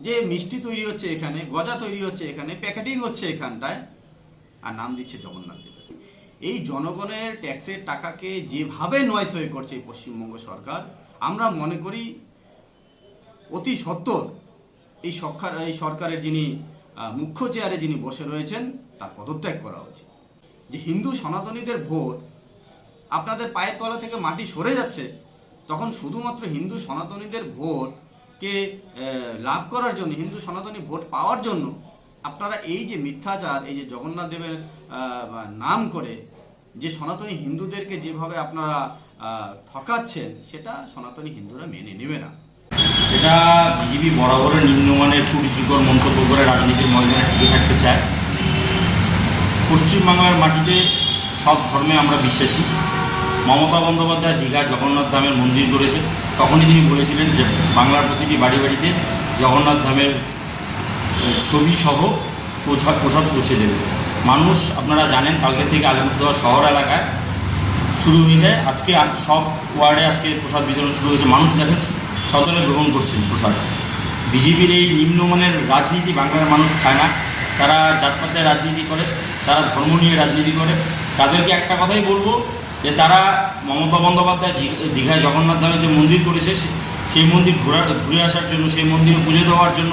যে মিষ্টি তৈরি হচ্ছে এখানে, গজা তৈরি হচ্ছে এখানে, প্যাকেটিং হচ্ছে এখানটায়, আর নাম দিচ্ছে জগন্নাথ দেবের। এই জনগণের ট্যাক্সের টাকাকে যেভাবে নয়সই করছে এই পশ্চিমবঙ্গ সরকার, আমরা মনে করি অতি সত্বর এই সরকারের যিনি মুখ্য চেয়ারে যিনি বসে রয়েছেন তার পদত্যাগ করা উচিত। যে হিন্দু সনাতনীদের ভোট আপনাদের পায়ের তলা থেকে মাটি সরে যাচ্ছে, তখন শুধুমাত্র হিন্দু সনাতনীদের ভোটকে লাভ করার জন্য, হিন্দু সনাতনী ভোট পাওয়ার জন্য আপনারা এই যে মিথ্যাচার, এই যে জগন্নাথ দেবের নাম করে যে সনাতনী হিন্দুদেরকে যেভাবে আপনারা ঠকাচ্ছেন, সেটা সনাতনী হিন্দুরা মেনে নেবে না। এটা বিজেপি বরাবরের নিম্নমানের কুরুচিকর মন্তব্য করে রাজনীতির ময়দানে টিকে থাকতে চায়। পশ্চিমবাংলার মাটিতে সব ধর্মে আমরা বিশ্বাসী। মমতা বন্দ্যোপাধ্যায় দীঘা জগন্নাথ ধামের মন্দির করেছে, তখনই তিনি বলেছিলেন যে বাংলার প্রতিটি বাড়ি বাড়িতে জগন্নাথ ধামের ছবি সহ প্রসাদ পৌঁছে দেবে। মানুষ, আপনারা জানেন, কালকে থেকে আলিপুরদুয়ার শহর এলাকায় শুরু হয়ে যায়। আজকে সব ওয়ার্ডে আজকে প্রসাদ বিতরণ শুরু হয়েছে। মানুষ দেখেন সদরে গ্রহণ করছেন প্রসাদ। বিজেপির এই নিম্নমানের রাজনীতি বাংলার মানুষ খায় না। তারা জাতপাতের রাজনীতি করে, তারা ধর্ম নিয়ে রাজনীতি করে। তাদেরকে একটা কথাই বলবো যে তারা মমতা বন্দ্যোপাধ্যায় দীঘায় জগন্নাথ ধামে যে মন্দির করেছে, সেই মন্দির ঘুরে আসার জন্য, সেই মন্দিরে পুজো দেওয়ার জন্য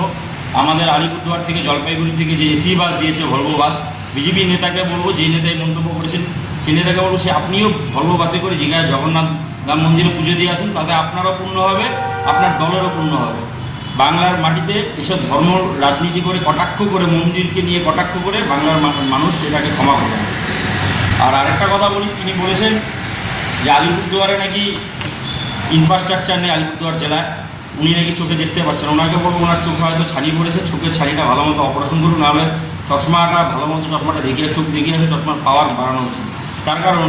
আমাদের আলিপুরদুয়ার থেকে, জলপাইগুড়ি থেকে যে এসি বাস দিয়েছে, ভলভো বাস, বিজেপি নেতাকে বলবো, যেই নেতাই মন্তব্য করেছেন সেই নেতাকে বলবো সে আপনিও ভলভো বাসে করে দীঘায় জগন্নাথ ধাম মন্দিরে পুজো দিয়ে আসুন। তাতে আপনারও পূর্ণ হবে, আপনার দলেরও পূর্ণ হবে। বাংলার মাটিতে এসব ধর্ম রাজনীতি করে, কটাক্ষ করে, মন্দিরকে নিয়ে কটাক্ষ করে বাংলার মানুষ সেটাকে ক্ষমা করে না। আর আরেকটা কথা বলি, তিনি বলেছেন যে আলিপুরদুয়ারে নাকি ইনফ্রাস্ট্রাকচার নেই, আলিপুরদুয়ার জেলায় উনি নাকি চোখে দেখতে পাচ্ছেন। ওনাকে বলবো ওনার চোখে হয়তো ছানি পড়েছে, চোখের ছানিটা ভালো মতো অপারেশন করুন, নাহলে চশমাটা ভালো মতো চশমাটা দেখিয়ে, চোখ দেখিয়ে আসে, চশমার পাওয়ার বাড়ানো উচিত। তার কারণ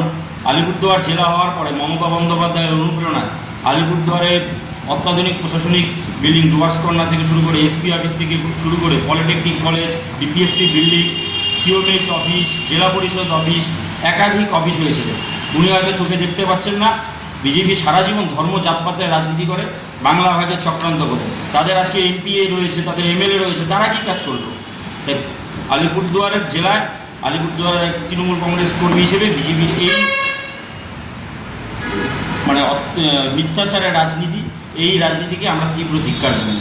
আলিপুরদুয়ার জেলা হওয়ার পরে মমতা বন্দ্যোপাধ্যায়ের অনুপ্রেরণায় আলিপুরদুয়ারে অত্যাধুনিক প্রশাসনিক বিল্ডিং, ডুয়ার্স কর্নার থেকে শুরু করে এসপি অফিস থেকে শুরু করে polytechnic college, DPSC building, COMH office, জেলা পরিষদ অফিস, একাধিক অফিস হয়েছে। উনি হয়তো চোখে দেখতে পাচ্ছেন না। বিজেপি সারা জীবন ধর্ম জাতপাতের রাজনীতি করে, বাংলা ভাগের চক্রান্ত করে। তাদের আজকে এমপিএ রয়েছে, তাদের এমএলএ রয়েছে, তারা কি কাজ করলো? তাই আলিপুরদুয়ারের জেলায়, আলিপুরদুয়ারের তৃণমূল কংগ্রেস কর্মী হিসেবে বিজেপির এই মিথ্যাচারের রাজনীতি, এই রাজনীতিকে আমরা তীব্র ধিক্কার জানাই।